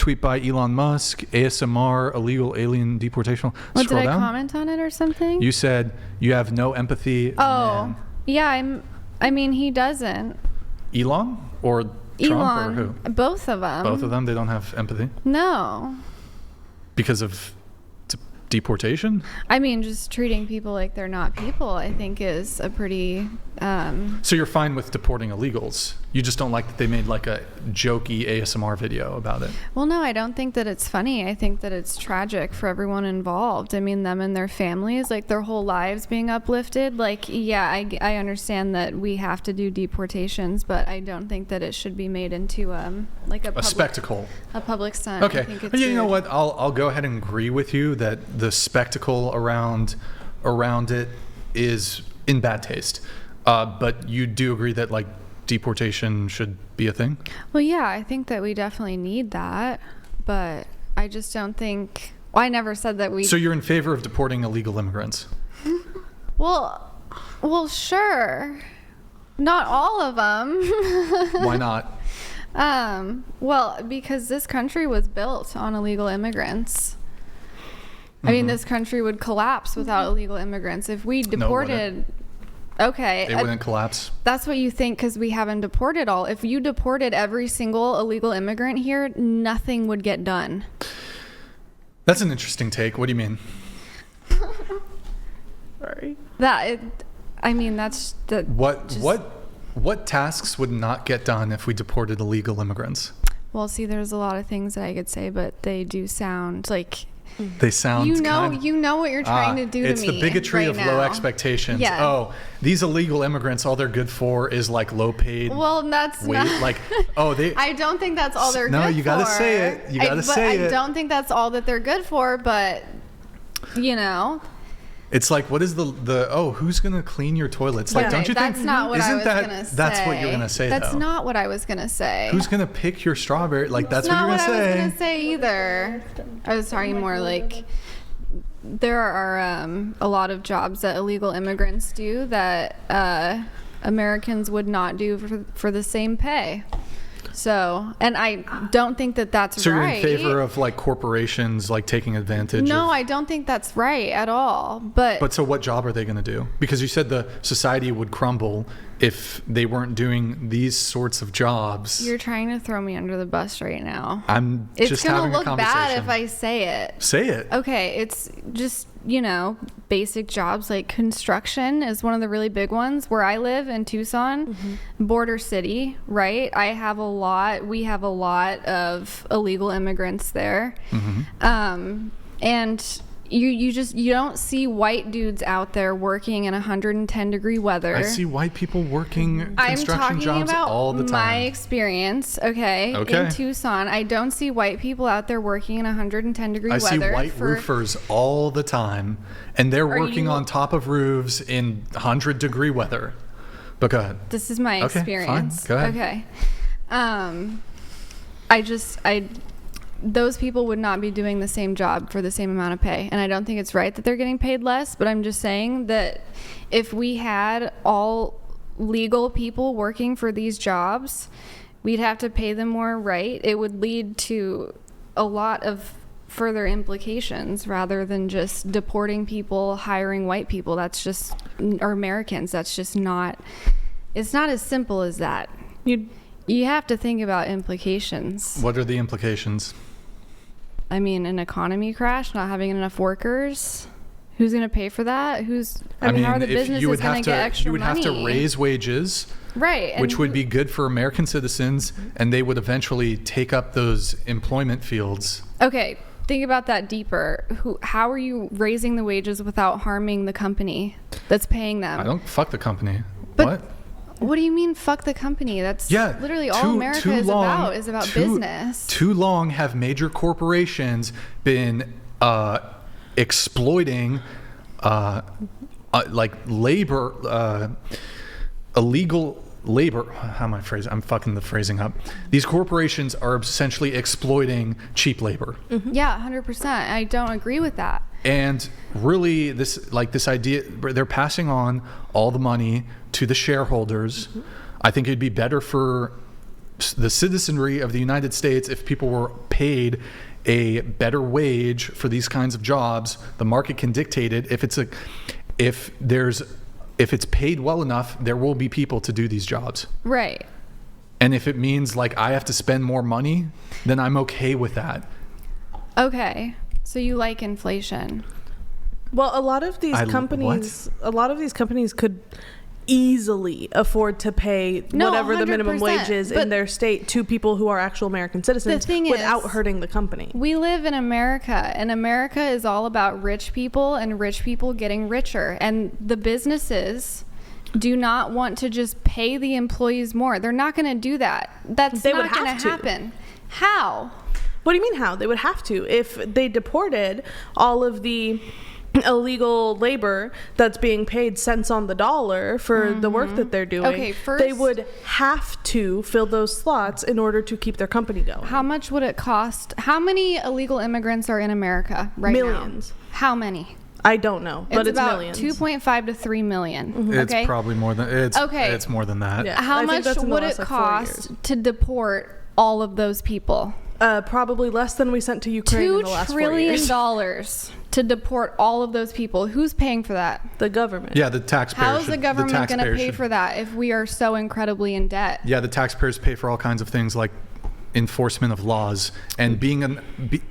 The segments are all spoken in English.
tweet by Elon Musk, ASMR, illegal alien deportation. What, Scroll did I down. comment on it or something? You said you have no empathy. Oh, Man. yeah. I mean, he doesn't. Elon or Trump Elon, or who? both of them. Both of them. They don't have empathy No. because of deportation. I mean, just treating people like they're not people, I think, is a pretty. So you're fine with deporting illegals. You just don't like that they made like a jokey ASMR video about it. Well, no, I don't think that it's funny. I think that it's tragic for everyone involved. I mean, them and their families, like their whole lives being uplifted. Like, yeah, I understand that we have to do deportations, but I don't think that it should be made into like a spectacle. A public stunt. Okay. I think it's You know weird. what? I'll go ahead and agree with you that the spectacle around it is in bad taste. But you do agree that like deportation should be a thing? Well, yeah, I think that we definitely need that, but I just don't think. Well, I never said that we. So you're in favor of deporting illegal immigrants? Well, sure. Not all of them. Why not? Well, because this country was built on illegal immigrants. I mean, this country would collapse without illegal immigrants. If we deported. Okay. It wouldn't collapse. That's what you think because we haven't deported all. If you deported every single illegal immigrant here, nothing would get done. That's an interesting take. What do you mean? Sorry. That's the. What tasks would not get done if we deported illegal immigrants? Well, see, there's a lot of things that I could say, but they do sound like. They sound you know what you're trying to do to me. It's the bigotry right of now. low expectations. Yeah. Oh, these illegal immigrants, all they're good for is like low paid. Well, that's not. Like, oh, they. I don't think that's all they're good for. No, you gotta say it. You gotta say it. I don't think that's all that they're good for, but you know. It's like, what is who's gonna clean your toilets? Like, don't you think? That's not what I was gonna say. That's what you're gonna say. That's though. not what I was gonna say. Who's gonna pick your strawberry? Like, that's what you're gonna say. Not what I was gonna say either. I was talking more like. There are a lot of jobs that illegal immigrants do that Americans would not do for the same pay. So, and I don't think that that's right. So you're in favor of like corporations like taking advantage? No, I don't think that's right at all. But so what job are they going to do? Because you said the society would crumble if they weren't doing these sorts of jobs. You're trying to throw me under the bus right now. I'm just having a conversation. It's going to look bad if I say it. Say it. Okay, it's just, basic jobs like construction is one of the really big ones. Where I live in Tucson, border city, right? We have a lot of illegal immigrants there. And you don't see white dudes out there working in 110 degree weather. I see white people working construction jobs all the time. My experience, okay, in Tucson. I don't see white people out there working in 110 degree weather. I see white roofers all the time, and they're working on top of roofs in 100 degree weather. But go ahead. This is my experience. Fine. Go ahead. Okay. Those people would not be doing the same job for the same amount of pay. And I don't think it's right that they're getting paid less, but I'm just saying that if we had all legal people working for these jobs, we'd have to pay them more, right? It would lead to a lot of further implications rather than just deporting people, hiring white people. That's just, or Americans, that's just not, it's not as simple as that. You have to think about implications. What are the implications? I mean, an economy crash, not having enough workers. Who's going to pay for that? How are the businesses going to get extra money? You would have to raise wages, right? Which would be good for American citizens, and they would eventually take up those employment fields. Okay, think about that deeper. How are you raising the wages without harming the company that's paying them? I don't fuck the company. But what do you mean, fuck the company? That's literally all America is about business. Too long have major corporations been exploiting like labor, illegal labor. How am I phrasing? I'm fucking the phrasing up. These corporations are essentially exploiting cheap labor. Yeah, 100%. I don't agree with that. And really, this idea, they're passing on all the money to the shareholders. I think it'd be better for the citizenry of the United States, if people were paid a better wage for these kinds of jobs, the market can dictate it. If it's paid well enough, there will be people to do these jobs. Right. And if it means like I have to spend more money, then I'm okay with that. Okay. So you like inflation? Well, a lot of these companies could easily afford to pay whatever the minimum wage is in their state to people who are actual American citizens without hurting the company. We live in America, and America is all about rich people and rich people getting richer. And the businesses do not want to just pay the employees more. They're not going to do that. That's not going to happen. How? What do you mean how? They would have to. If they deported all of the illegal labor that's being paid cents on the dollar for the work that they're doing, they would have to fill those slots in order to keep their company going. How much would it cost? How many illegal immigrants are in America right now? Millions. How many? I don't know, but it's about millions. 2.5 to 3 million. Mm-hmm. It's probably more than it's more than that. Yeah, how much would it cost to deport all of those people? Probably less than we sent to Ukraine in the last 4 years. $2 trillion to deport all of those people. Who's paying for that? The government. Yeah, the taxpayers. How is the government going to pay for that if we are so incredibly in debt? Yeah, the taxpayers pay for all kinds of things like enforcement of laws and being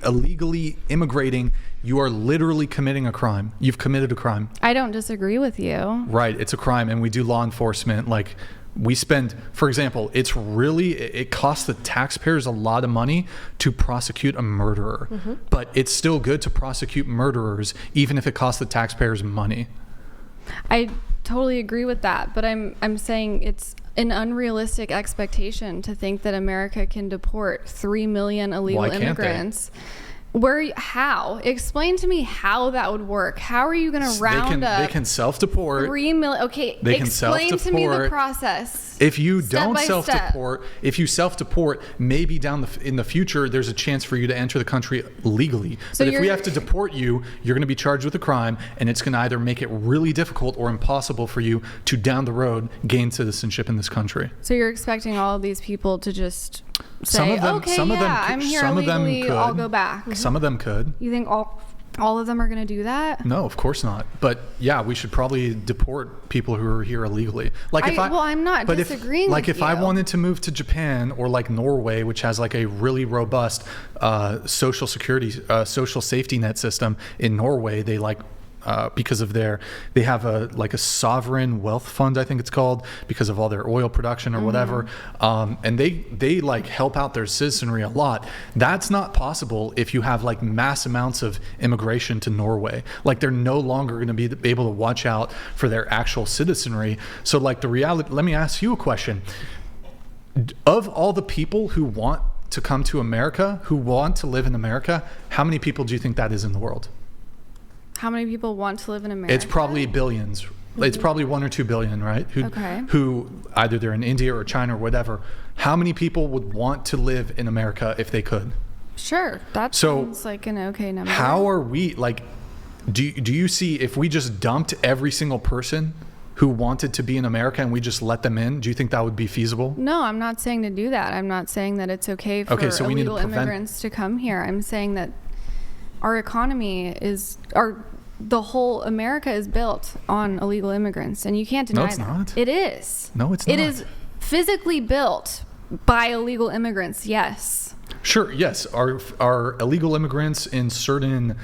illegally immigrating. You are literally committing a crime. You've committed a crime. I don't disagree with you. Right, it's a crime, and we do law enforcement. Like, we spend, for example, it costs the taxpayers a lot of money to prosecute a murderer. Mm-hmm. But it's still good to prosecute murderers, even if it costs the taxpayers money. I totally agree with that, but I'm saying it's an unrealistic expectation to think that America can deport 3 million illegal immigrants. How? Explain to me how that would work. How are you going to round up? They can self-deport. 3 million. Okay, explain to me the process. If you don't self-deport, maybe in the future, there's a chance for you to enter the country legally. So but if we have to deport you, you're going to be charged with a crime, and it's going to either make it really difficult or impossible for you to, down the road, gain citizenship in this country. So you're expecting all of these people to just say, I'm here illegally, I'll go back. Some of them could. You think all of them are going to do that? No, of course not. But yeah, we should probably deport people who are here illegally. I'm not disagreeing with you. If I wanted to move to Japan or like Norway, which has like a really robust social safety net system in Norway, they because of they have a sovereign wealth fund, I think it's called, because of all their oil production or whatever. And they like help out their citizenry a lot. That's not possible if you have like mass amounts of immigration to Norway. Like, they're no longer going to be able to watch out for their actual citizenry. So like the reality, let me ask you a question. Of all the people who want to come to America, who want to live in America, how many people do you think that is in the world? How many people want to live in America? It's probably billions. Mm-hmm. It's probably 1 or 2 billion, right? Who either they're in India or China or whatever. How many people would want to live in America if they could? Sure, that sounds like an okay number. How are we, like, do you see, if we just dumped every single person who wanted to be in America and we just let them in, do you think that would be feasible? No, I'm not saying to do that. I'm not saying that it's okay for illegal immigrants to come here. I'm saying that our economy the whole America is built on illegal immigrants, and you can't deny that. No, it's not. It is. No, it's not. It is physically built by illegal immigrants, yes. Sure, yes. Are illegal immigrants in certain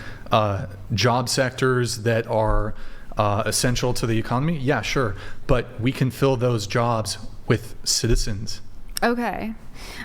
job sectors that are essential to the economy? Yeah, sure. But we can fill those jobs with citizens. Okay.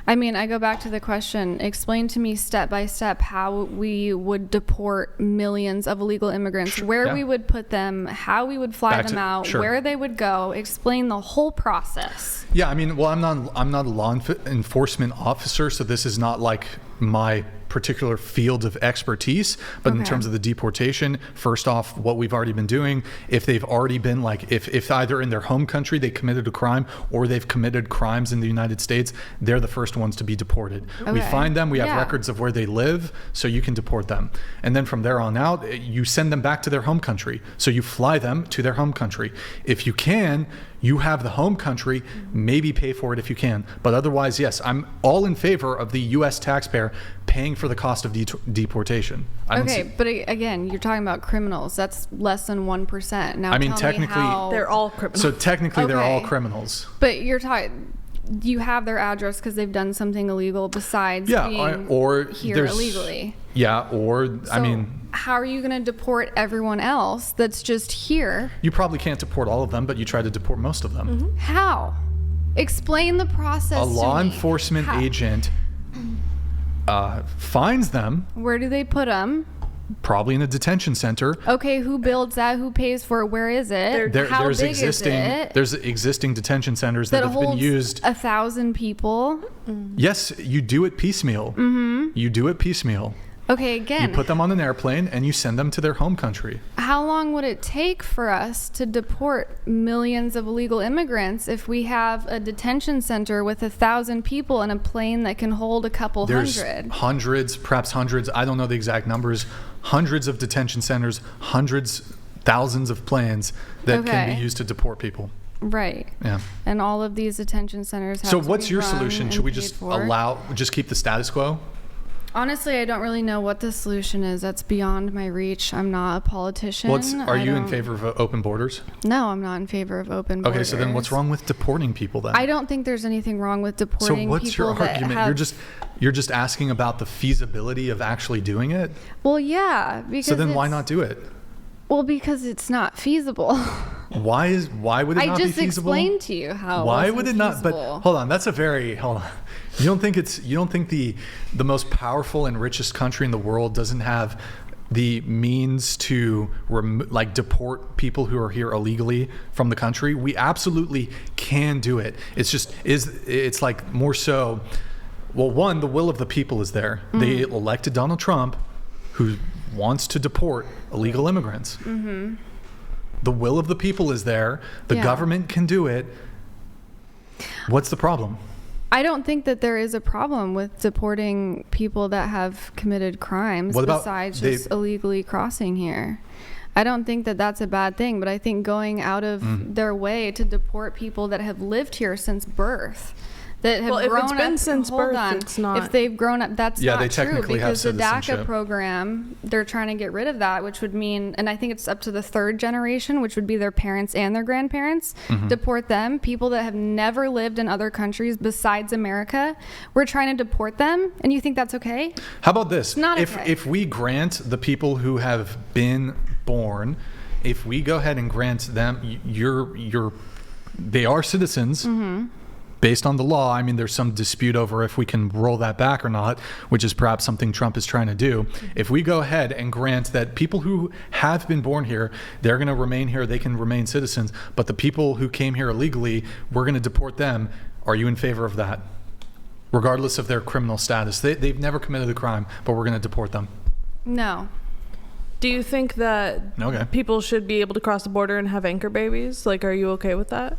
I mean, I go back to the question, explain to me step by step how we would deport millions of illegal immigrants, where we would put them, how we would fly them out, where they would go. Explain the whole process. Yeah, I mean, well, I'm not a law enforcement officer, so this is not like my particular field of expertise, but in terms of the deportation, first off, what we've already been doing, if they've already been if either in their home country they committed a crime or they've committed crimes in the United States, they're they're the first ones to be deported. Okay. We find them, we have Yeah. records of where they live, so you can deport them. And then from there on out, you send them back to their home country. So you fly them to their home country. If you can, you have the home country, maybe pay for it if you can. But otherwise, yes, I'm all in favor of the U.S. taxpayer paying for the cost of deportation. Okay, but again, you're talking about criminals. That's less than 1%. Now, I mean, tell technically, me how, They're all criminals. So technically, they're all Okay. criminals. But you're talking. You have their address because they've done something illegal besides being or here there's- illegally. Yeah, or I So mean, how are you going to deport everyone else that's just here? you probably can't deport all of them, but you try to deport most of them. How? Explain the process. A to law me. enforcement How? agent finds them, Where do they put them? probably in a detention center. Okay, who builds that? Who pays for it? Where is it? How There's big existing is it? there's existing detention centers that have been holds used. 1,000 people. Yes, you do it piecemeal. You do it piecemeal. Okay, You again, put them on an airplane and you send them to their home country. how long would it take for us to deport millions of illegal immigrants if we have a detention center with 1,000 people and a plane that can hold a couple There's hundred? hundreds, perhaps hundreds, I don't know the exact numbers, hundreds of detention centers, hundreds, thousands of planes that can Okay. be used to deport people. Right. Yeah. And all of these detention centers have So to what's be your run solution? and Should we paid just for. just keep the status quo? Honestly, I don't really know what the solution is. That's beyond my reach. I'm not a politician. Are I you in don't- favor of open borders? No, I'm not in favor of open borders. Okay, so then what's wrong with deporting people then? I don't think there's anything wrong with So deporting what's people your that argument? have. You're just asking about the feasibility of actually doing it? Well, yeah, because. So then why it's- not do it? Well, because it's not feasible. Why would it I not just be feasible? explained to you how. Why wasn't would it not? But feasible. hold on, hold on. You don't think the most powerful and richest country in the world doesn't have the means to deport people who are here illegally from the country? We absolutely can do it. It's like more so. Well, one, the will of the people is there. They elected Donald Trump, who wants to deport illegal immigrants. The will of the people is there. The Yeah. government can do it. What's the problem? I don't think that there is a problem with deporting people that have committed crimes What about besides just illegally crossing here. I don't think that that's a bad thing, but I think going out of their way to deport people that have lived here since birth, that have Well, if grown it's been up since hold birth, on. it's not. If they've grown up, that's Yeah, not they true technically have because the DACA citizenship. program, they're trying to get rid of that, which would mean, and I think it's up to the third generation, which would be their parents and their grandparents, deport them. People that have never lived in other countries besides America, we're trying to deport them, and you think that's okay? How about this? not if okay. if we grant the people who have been born, if we go ahead and grant them, they are citizens. Based on the law, I mean, there's some dispute over if we can roll that back or not, which is perhaps something Trump is trying to do. If we go ahead and grant that people who have been born here, they're going to remain here, they can remain citizens, but the people who came here illegally, we're going to deport them. Are you in favor of that? Regardless of their criminal status. They've never committed a crime, but we're going to deport them. No. Do you think that Okay. people should be able to cross the border and have anchor babies? Like, are you okay with that?